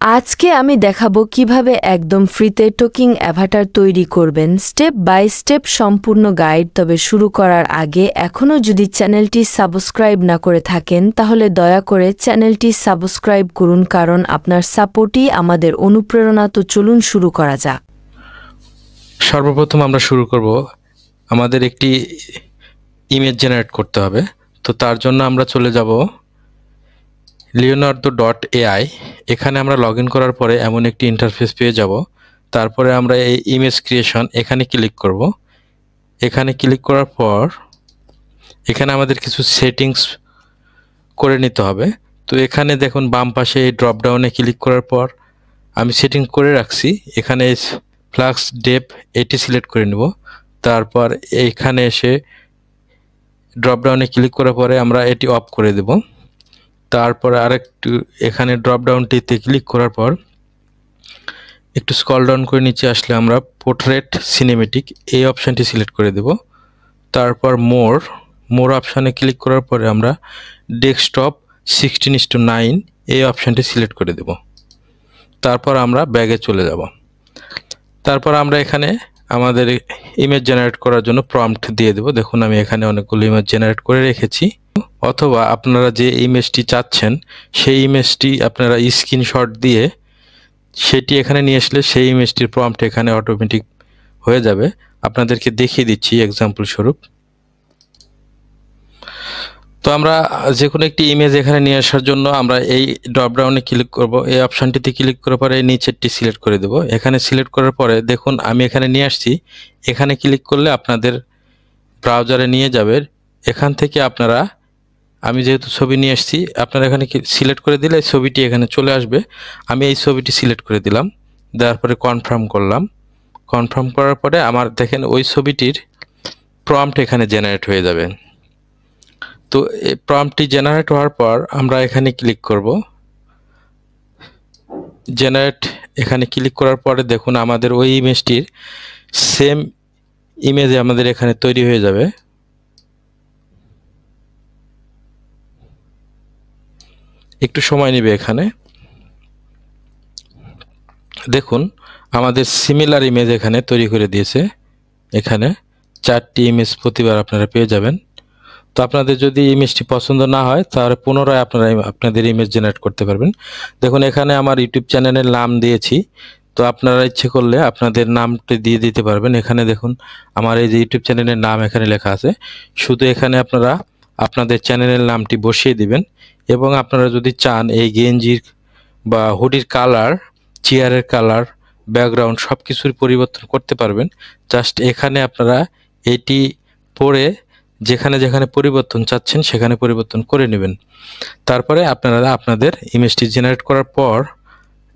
আজকে আমি দেখাবো কিভাবে একদম ফ্রিতে টকিং অ্যাভাটার তৈরি করবেন, স্টেপ বাই স্টেপ সম্পূর্ণ গাইড। তবে শুরু করার আগে এখনও যদি চ্যানেলটি সাবস্ক্রাইব না করে থাকেন তাহলে দয়া করে চ্যানেলটি সাবস্ক্রাইব করুন, কারণ আপনার সাপোর্টই আমাদের অনুপ্রেরণা। তো চলুন শুরু করা যাক। সর্বপ্রথম আমরা শুরু করব, আমাদের একটি ইমেজ জেনারেট করতে হবে। তো তার জন্য আমরা চলে যাব leonardo.ai। এখানে আমরা লগ ইন করার পরে এমন একটি ইন্টারফেস পেয়ে যাব। তারপরে আমরা এই ইমেজ ক্রিয়েশন এখানে ক্লিক করব। এখানে ক্লিক করার পর এখানে আমাদের কিছু সেটিংস করে নিতে হবে। তো এখানে দেখুন বাম পাশে এই ড্রপ ডাউনে ক্লিক করার পর আমি সেটিং করে রাখছি। এখানে ফ্লাক্স ডেপ এটি সিলেক্ট করে নেব। তারপর এইখানে এসে ড্রপ ডাউনে ক্লিক করার পরে আমরা এটি অফ করে দেব। তারপরে আরেকটু এখানে ড্রপ ডাউনটিতে ক্লিক করার পর একটু স্ক্রল ডাউন করে নিচে আসলে আমরা পোর্ট্রেট সিনেমেটিক এই অপশানটি সিলেক্ট করে দেব। তারপর মোর অপশানে ক্লিক করার পরে আমরা ডেস্কটপ 16:9 এই অপশানটি সিলেক্ট করে দেব। তারপর আমরা ব্যাগে চলে যাব। তারপর আমরা এখানে আমাদের ইমেজ জেনারেট করার জন্য প্রম্পট দিয়ে দেব। দেখুন আমি এখানে অনেকগুলো ইমেজ জেনারেট করে রেখেছি। অথবা আপনারা যে ইমেজটি চাচ্ছেন সেই ইমেজটি আপনারা স্ক্রিনশট দিয়ে সেটি এখানে নিয়ে আসলে সেই ইমেজটির প্রম্পট এখানে অটোমেটিক হয়ে যাবে। আপনাদেরকে দেখিয়ে দিচ্ছি এক্সাম্পল স্বরূপ। তো আমরা যে কোনো একটি ইমেজ এখানে নিয়ে আসার জন্য আমরা এই ড্রপ ডাউনে ক্লিক করব। এই অপশানটিতে ক্লিক করার পরে এই নিচেরটি সিলেক্ট করে দেব। এখানে সিলেক্ট করার পরে দেখুন আমি এখানে নিয়ে আসছি। এখানে ক্লিক করলে আপনাদের ব্রাউজারে নিয়ে যাবে। এখান থেকে আপনারা, আমি যেহেতু ছবি নিয়ে আসছি, আপনারা এখানে সিলেক্ট করে দিলে ছবিটি এখানে চলে আসবে। আমি এই ছবিটি সিলেক্ট করে দিলাম, দেওয়ার পরে কনফার্ম করলাম। কনফার্ম করার পরে আমার দেখেন ওই ছবিটির প্রম্পট এখানে জেনারেট হয়ে যাবে। তো এই প্রম্পটটি জেনারেট হওয়ার পর আমরা এখানে ক্লিক করব। জেনারেট এখানে ক্লিক করার পরে দেখুন আমাদের ওই ইমেজটির সেম ইমেজে আমাদের এখানে তৈরি হয়ে যাবে। একটু সময় নেবে। এখানে দেখুন আমাদের সিমিলার ইমেজ এখানে তৈরি করে দিয়েছে। এখানে 4টি ইমেজ প্রতিবার আপনারা পেয়ে যাবেন। তো আপনাদের যদি ইমেজটি পছন্দ না হয় তাহলে পুনরায় আপনারা আপনাদের ইমেজ জেনারেট করতে পারবেন। দেখুন এখানে আমার ইউটিউব চ্যানেলের নাম দিয়েছি। তো আপনারা ইচ্ছে করলে আপনাদের নামটি দিয়ে দিতে পারবেন। এখানে দেখুন আমার এই যে ইউটিউব চ্যানেলের নাম এখানে লেখা আছে। শুধু এখানে আপনারা আপনাদের চ্যানেলের নামটি বসিয়ে দিবেন। এবং আপনারা যদি চান এই গেঞ্জির বা হুডির কালার, চেয়ারের কালার, ব্যাকগ্রাউন্ড সব কিছুর পরিবর্তন করতে পারবেন। জাস্ট এখানে আপনারা এটি পড়ে যেখানে যেখানে পরিবর্তন চাচ্ছেন সেখানে পরিবর্তন করে নেবেন। তারপরে আপনারা আপনাদের ইমেজটি জেনারেট করার পর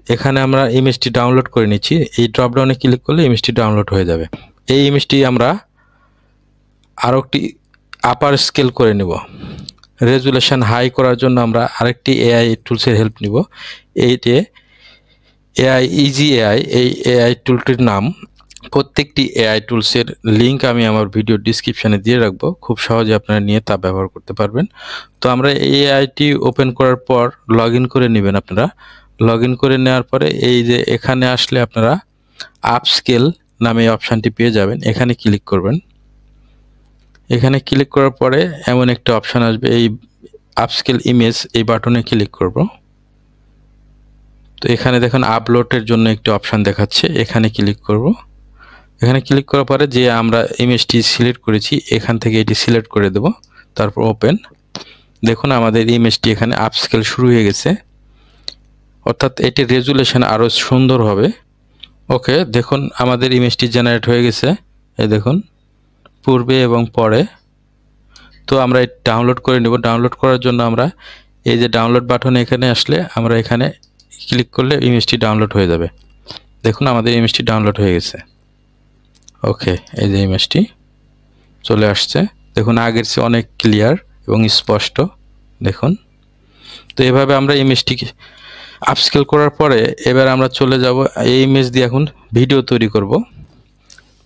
এখানে আমরা ইমেজটি ডাউনলোড করে নিচ্ছি। এই ড্রপডাউনে ক্লিক করলে ইমেজটি ডাউনলোড হয়ে যাবে। এই ইমেজটি আমরা আরও একটি আপার স্কেল করে নেব। রেজুলেশন হাই করার জন্য আমরা আরেকটি এআই টুলসের হেল্প নিব। এইটে ইজি এআই, এই এআই টুলটির নাম। প্রত্যেকটি এআই টুলসের লিঙ্ক আমি আমার ভিডিও ডিসক্রিপশানে দিয়ে রাখবো। খুব সহজে আপনারা নিয়ে তা ব্যবহার করতে পারবেন। তো আমরা এই এআইটি ওপেন করার পর লগ ইন করে নেবেন। আপনারা লগ ইন করে নেওয়ার পরে এই যে এখানে আসলে আপনারা আপস্কেল নামে অপশানটি পেয়ে যাবেন। এখানে ক্লিক করবেন। এখানে ক্লিক করার পরে এমন একটা অপশান আসবে, এই আপস্কেল ইমেজ, এই বাটনে ক্লিক করব। তো এখানে দেখুন আপলোডের জন্য একটি অপশান দেখাচ্ছে। এখানে ক্লিক করব। এখানে ক্লিক করার পরে যে আমরা ইমেজটি সিলেক্ট করেছি এখান থেকে এটি সিলেক্ট করে দেব। তারপর ওপেন। দেখুন আমাদের ইমেজটি এখানে আপস্কেল শুরু হয়ে গেছে, অর্থাৎ এটির রেজুলেশন আরও সুন্দর হবে। ওকে, দেখুন আমাদের ইমেজটি জেনারেট হয়ে গেছে। এই দেখুন পূর্বে এবং পরে। তো আমরা এটি ডাউনলোড করে নেব। ডাউনলোড করার জন্য আমরা এই যে ডাউনলোড বাটন এখানে আসলে আমরা এখানে ক্লিক করলে ইমেজটি ডাউনলোড হয়ে যাবে। দেখুন আমাদের ইমেজটি ডাউনলোড হয়ে গেছে। ওকে, এই যে ইমেজটি চলে আসছে। দেখুন আগের চেয়ে অনেক ক্লিয়ার এবং স্পষ্ট। দেখুন তো এভাবে আমরা ইমেজটিকে আপস্কেল করার পরে এবার আমরা চলে যাব এই ইমেজ দিয়ে এখন ভিডিও তৈরি করব।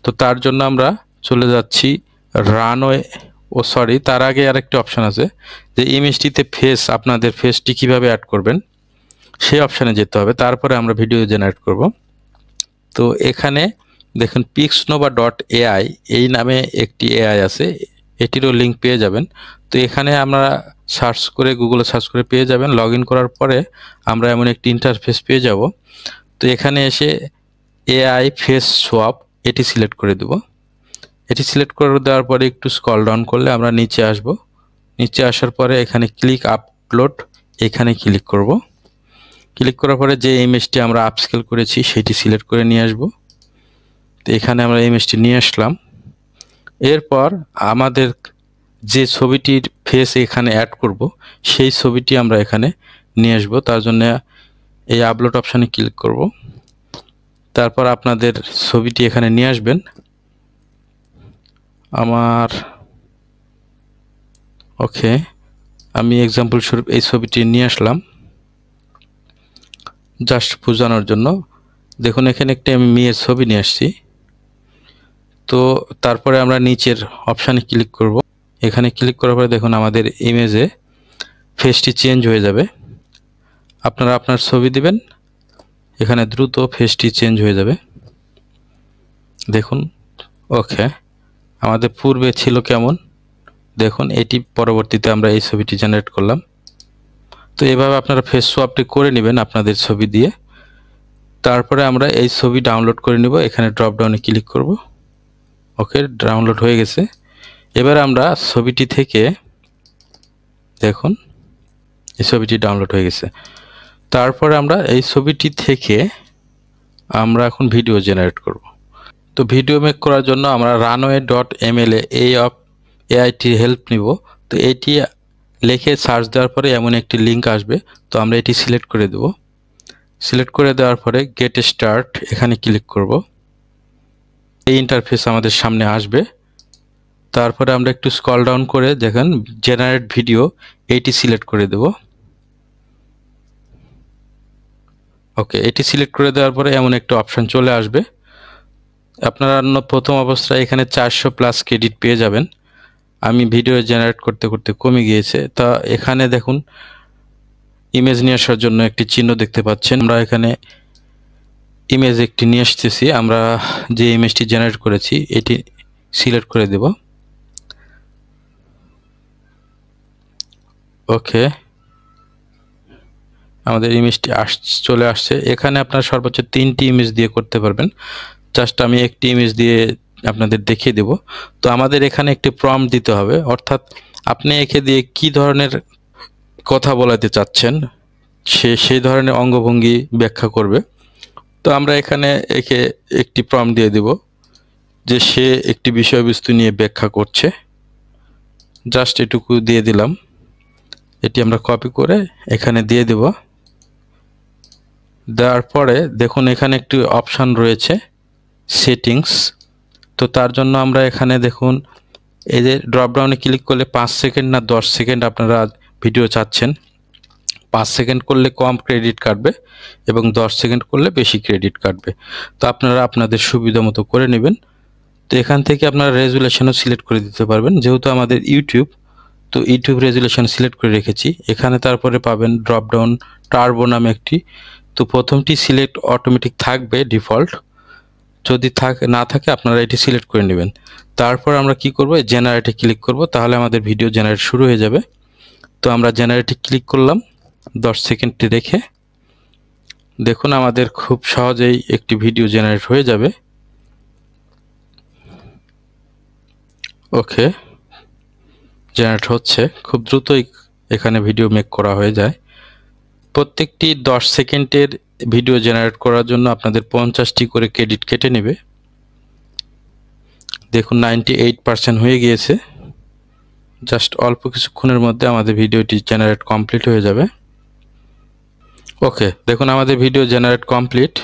তো তার জন্য আমরা চলে যাচ্ছি রানওয়ে। তার আগে আরেকটি অপশান আছে যে ইমেজটিতে ফেস, আপনাদের ফেসটি কিভাবে অ্যাড করবেন। সেই অপশানে যেতে হবে, তারপরে আমরা ভিডিও জেনারেট করব। তো এখানে দেখুন pixnova.ai এই নামে একটি এআই আছে, এটিরও লিঙ্ক পেয়ে যাবেন। তো এখানে আমরা সার্চ করে গুগলে সার্চ করে পেয়ে যাবেন। লগ ইন করার পরে আমরা এমন একটি ইন্টারফেস পেয়ে যাব। তো এখানে এসে এআই ফেস সোয়াপ এটি সিলেক্ট করে দেব। এটি সিলেক্ট করে দেওয়ার পরে একটু স্ক্রল ডাউন করলে আমরা নিচে আসব। নিচে আসার পরে এখানে ক্লিক আপলোড, এখানে ক্লিক করব। ক্লিক করার পরে যে ইমেজটি আমরা আপস্কেল করেছি সেটি সিলেক্ট করে নিয়ে আসব। তো এখানে আমরা ইমেজটি নিয়ে আসলাম। এরপর আমাদের যে ছবিটির ফেস এখানে অ্যাড করব সেই ছবিটি আমরা এখানে নিয়ে আসব। তার জন্য এই আপলোড অপশানে ক্লিক করব। তারপর আপনাদের ছবিটি এখানে নিয়ে আসবেন। আমি এক্সাম্পল স্বরূপ এই ছবিটি নিয়ে আসলাম জাস্ট বোঝানোর জন্য। দেখুন এখানে একটি আমি মেয়ের ছবি নিয়ে আসছি। তো তারপরে আমরা নিচের অপশানে ক্লিক করব। এখানে ক্লিক করার পরে দেখুন আমাদের ইমেজে ফেসটি চেঞ্জ হয়ে যাবে। আপনারা আপনার ছবি দিবেন, এখানে দ্রুত ফেসটি চেঞ্জ হয়ে যাবে। দেখুন ওকে, আমাদের পূর্বে ছিল কেমন দেখুন, এটি পরবর্তীতে আমরা এই ছবিটি জেনারেট করলাম। তো এভাবে আপনারা ফেস সোয়াপটি করে নেবেন আপনাদের ছবি দিয়ে। তারপরে আমরা এই ছবি ডাউনলোড করে নিব। এখানে ড্রপ ডাউনে ক্লিক করব। ওকে, ডাউনলোড হয়ে গেছে। এবার আমরা ছবিটি থেকে দেখুন এই ছবিটি ডাউনলোড হয়ে গেছে। তারপরে আমরা এই ছবিটি থেকে আমরা এখন ভিডিও জেনারেট করব। তো ভিডিও মেক করার জন্য আমরা runway.ml এই এআইটির হেল্প নিব। তো এটি লিখে সার্চ দেওয়ার পরে এমন একটি লিঙ্ক আসবে। তো আমরা এটি সিলেক্ট করে দেব। সিলেক্ট করে দেওয়ার পরে গেট স্টার্ট এখানে ক্লিক করব। এই ইন্টারফেস আমাদের সামনে আসবে। তারপরে আমরা একটু স্ক্রল ডাউন করে দেখেন জেনারেট ভিডিও এইটি সিলেক্ট করে দেব। ওকে, এটি সিলেক্ট করে দেওয়ার পরে এমন একটা অপশান চলে আসবে। আপনারা প্রথম অবস্থায় এখানে 400+ ক্রেডিট পেয়ে যাবেন। আমি ভিডিও জেনারেট করতে করতে কমে গিয়েছে। তা এখানে দেখুন ইমেজ নিয়ে আসার জন্য একটি চিহ্ন দেখতে পাচ্ছেন। আমরা এখানে ইমেজ একটি নিয়ে আসতেছি। আমরা যে ইমেজটি জেনারেট করেছি এটি সিলেক্ট করে দেব। ওকে, আমাদের ইমেজটি চলে আসছে। এখানে আপনারা সর্বোচ্চ 3টি ইমেজ দিয়ে করতে পারবেন। জাস্ট আমি একটি ইমেজ দিয়ে আপনাদের দেখিয়ে দেব। তো আমাদের এখানে একটি প্রম্পট দিতে হবে, অর্থাৎ আপনি একে দিয়ে কি ধরনের কথা বলাতে চাচ্ছেন সেই ধরনের অঙ্গভঙ্গি ব্যাখ্যা করবে। তো আমরা এখানে একে একটি প্রম্পট দিয়ে দেব যে সে একটি বিষয়বস্তু নিয়ে ব্যাখ্যা করছে। জাস্ট এটুকু দিয়ে দিলাম। এটি আমরা কপি করে এখানে দিয়ে দেব। দেওয়ার পরে দেখুন এখানে একটি অপশান রয়েছে সেটিংস। তো তার জন্য আমরা এখানে দেখুন এই যে ড্রপ ডাউনে ক্লিক করলে 5 সেকেন্ড না 10 সেকেন্ড আপনারা ভিডিও চাচ্ছেন। 5 সেকেন্ড করলে কম ক্রেডিট কাটবে এবং 10 সেকেন্ড করলে বেশি ক্রেডিট কাটবে। তো আপনারা আপনাদের সুবিধা মতো করে নেবেন। তো এখান থেকে আপনারা রেজুলেশনও সিলেক্ট করে দিতে পারবেন, যেহেতু আমাদের ইউটিউব, তো ইউটিউব রেজুলেশন সিলেক্ট করে রেখেছি। এখানে তারপরে পাবেন ড্রপ ডাউন টার্বো নামে একটি। তো প্রথমটি সিলেক্ট অটোমেটিক থাকবে ডিফল্ট, যদি না থাকে আপনারা এটি সিলেক্ট করে নেবেন। তারপর আমরা কি করব, জেনারেটে ক্লিক করব, তাহলে আমাদের ভিডিও জেনারেট শুরু হয়ে যাবে। তো আমরা জেনারেটে ক্লিক করলাম 10 সেকেন্ডটি রেখে। দেখুন আমাদের খুব সহজেই একটি ভিডিও জেনারেট হয়ে যাবে। ওকে, জেনারেট হচ্ছে, খুব দ্রুতই এখানে ভিডিও মেক করা হয়ে যায়। প্রত্যেকটি 10 সেকেন্ডের ভিডিও জেনারেট করার জন্য আপনাদের 50টি করে ক্রেডিট কেটে নেবে। দেখুন 98% হয়ে গিয়েছে। জাস্ট অল্প কিছুক্ষণের মধ্যে আমাদের ভিডিওটি জেনারেট কমপ্লিট হয়ে যাবে। ওকে, দেখুন আমাদের ভিডিও জেনারেট কমপ্লিট।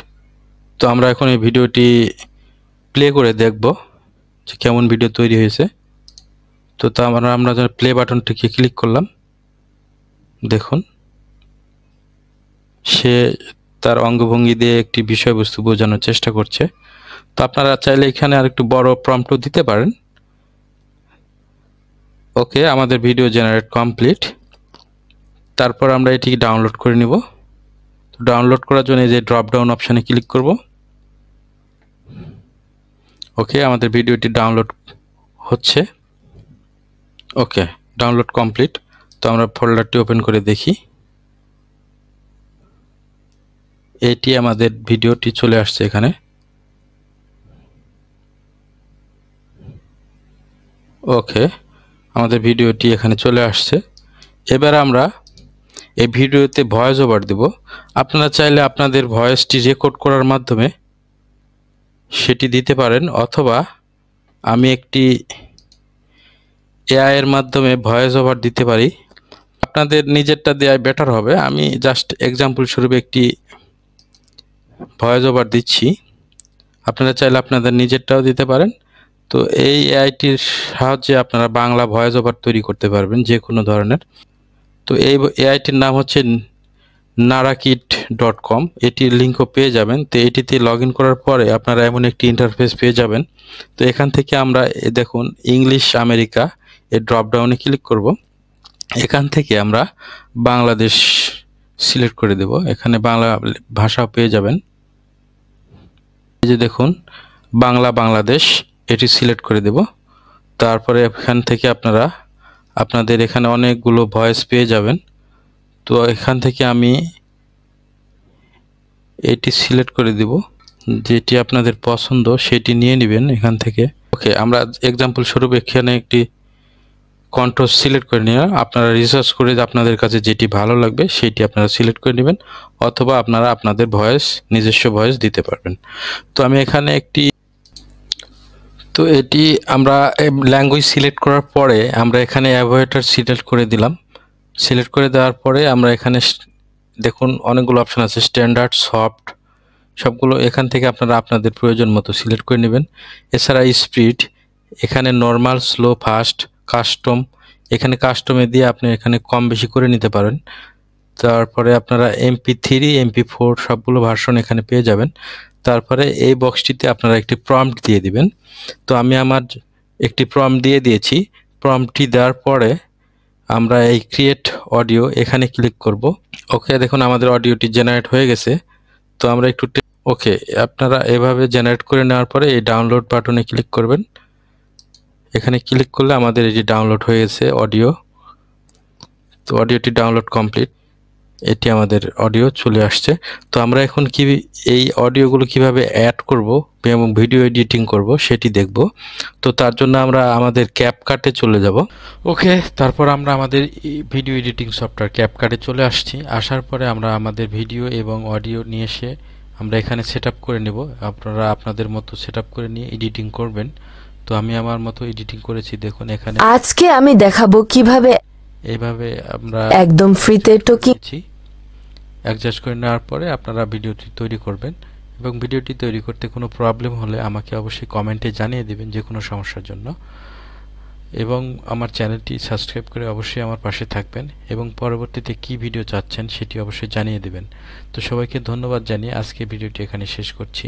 তো আমরা এখন এই ভিডিওটি প্লে করে দেখব যে কেমন ভিডিও তৈরি হয়েছে। তো আমরা প্লে বাটনটিকে ক্লিক করলাম। দেখুন সে তার অঙ্গভঙ্গি দিয়ে একটি বিষয়বস্তু বোঝানোর চেষ্টা করছে। তো আপনারা চাইলে এখানে আর একটু বড় প্রম্পটও দিতে পারেন। ওকে, আমাদের ভিডিও জেনারেট কমপ্লিট। তারপর আমরা এটিকে ডাউনলোড করে নিব। ডাউনলোড করার জন্য এই যে ড্রপ ডাউন অপশানে ক্লিক করব। ওকে, আমাদের ভিডিওটি ডাউনলোড হচ্ছে। ওকে, ডাউনলোড কমপ্লিট। তো আমরা ফোল্ডারটি ওপেন করে দেখি। এটি আমাদের ভিডিওটি চলে আসছে এখানে। ওকে, আমাদের ভিডিওটি এখানে চলে আসছে। এবার আমরা এই ভিডিওতে ভয়েস ওভার দেব। আপনারা চাইলে আপনাদের ভয়েসটি রেকর্ড করার মাধ্যমে সেটি দিতে পারেন, অথবা আমি একটি এআই এর মাধ্যমে ভয়েস ওভার দিতে পারি। আপনাদের নিজেরটা দেওয়াই বেটার হবে। আমি জাস্ট এক্সাম্পল স্বরূপ একটি ভয়েস ওভার দিচ্ছি। আপনারা চাইলে আপনাদের নিজেরটাও দিতে পারেন। তো এই এআইটির সাহায্যে আপনারা বাংলা ভয়েস ওভার তৈরি করতে পারবেন যে কোনো ধরনের। তো এই এআইটির নাম হচ্ছে narakit.com। এটির লিঙ্কও পেয়ে যাবেন। তো এটিতে লগ ইন করার পরে আপনারা এমন একটি ইন্টারফেস পেয়ে যাবেন। তো এখান থেকে আমরা দেখুন ইংলিশ আমেরিকা এর ড্রপ ডাউনে ক্লিক করব। এখান থেকে আমরা বাংলাদেশ সিলেক্ট করে দেব। এখানে বাংলা ভাষা পেয়ে যাবেন। এই যে দেখুন বাংলাদেশ, এটি সিলেক্ট করে দেব। তারপরে এখান থেকে আপনারা আপনাদের এখানে অনেকগুলো ভয়েস পেয়ে যাবেন। তো এখান থেকে আমি এটি সিলেক্ট করে দিব, যেটি আপনাদের পছন্দ সেটি নিয়ে নেবেন এখান থেকে। ওকে, আমরা এক্সাম্পল স্বরূপ এখানে একটি কণ্ঠ সিলেক্ট করে নিয়ে আপনারা রিসার্চ করে আপনাদের কাছে যেটি ভালো লাগবে সেটি আপনারা সিলেক্ট করে নেবেন, অথবা আপনারা আপনাদের ভয়েস নিজস্ব ভয়েস দিতে পারবেন। তো আমি এখানে তো এটি আমরা ল্যাঙ্গুয়েজ সিলেক্ট করার পরে আমরা এখানে অ্যাভয়েটার সিলেক্ট করে দিলাম। সিলেক্ট করে দেওয়ার পরে আমরা এখানে দেখুন অনেকগুলো অপশন আছে, স্ট্যান্ডার্ড, সফট, সবগুলো এখান থেকে আপনারা আপনাদের প্রয়োজন মতো সিলেক্ট করে নেবেন। এছাড়া স্পিড, এখানে নর্মাল, স্লো, ফাস্ট, কাস্টম, এখানে কাস্টমে দিয়ে আপনি এখানে কম বেশি করে নিতে পারেন। তারপরে আপনারা MP3, MP4 সবগুলো ভার্সন এখানে পেয়ে যাবেন। তারপরে এই বক্সটিতে আপনারা একটি প্রম্পট দিয়ে দিবেন। তো আমি আমার একটি প্রম্পট দিয়ে দিয়েছি। প্রম্পটটি দেওয়ার পরে আমরা এই ক্রিয়েট অডিও এখানে ক্লিক করব। ওকে, দেখুন আমাদের অডিওটি জেনারেট হয়ে গেছে। তো আমরা একটু ওকে, আপনারা এভাবে জেনারেট করে নেওয়ার পরে এই ডাউনলোড বাটনে ক্লিক করবেন। এখানে ক্লিক করলে আমাদের এটি ডাউনলোড হয়ে গেছে অডিও। তো অডিওটি ডাউনলোড কমপ্লিট। এটি আমাদের অডিও চলে আসছে। তো আমরা এখন এই অডিওগুলো কিভাবে অ্যাড করব এবং ভিডিও এডিটিং করব সেটি দেখব। তো তার জন্য আমরা আমাদের ক্যাপকাটে চলে যাব। ওকে, তারপর আমরা আমাদের ভিডিও এডিটিং সফটওয়্যার ক্যাপকাটে চলে আসছি। আসার পরে আমরা আমাদের ভিডিও এবং অডিও নিয়ে এসে আমরা এখানে সেট করে নেব। আপনারা আপনাদের মতো সেট করে নিয়ে এডিটিং করবেন। তো আমি আমার মতো এডিটিং করেছি, দেখুন এখানে। আজকে আমি দেখাবো কিভাবে এইভাবে আমরা একদম ফ্রিতে টোকিং অ্যাডজাস্ট করে নেওয়ার পরে আপনারা ভিডিওটি তৈরি করবেন। এবং ভিডিওটি তৈরি করতে কোনো প্রবলেম হলে আমাকে অবশ্যই কমেন্টে জানিয়ে দেবেন যে কোনো সমস্যার জন্য। এবং আমার চ্যানেলটি সাবস্ক্রাইব করে অবশ্যই আমার পাশে থাকবেন এবং পরবর্তীতে কি ভিডিও চাচ্ছেন সেটি অবশ্যই জানিয়ে দেবেন। তো সবাইকে ধন্যবাদ জানিয়ে আজকে ভিডিওটি এখানে শেষ করছি।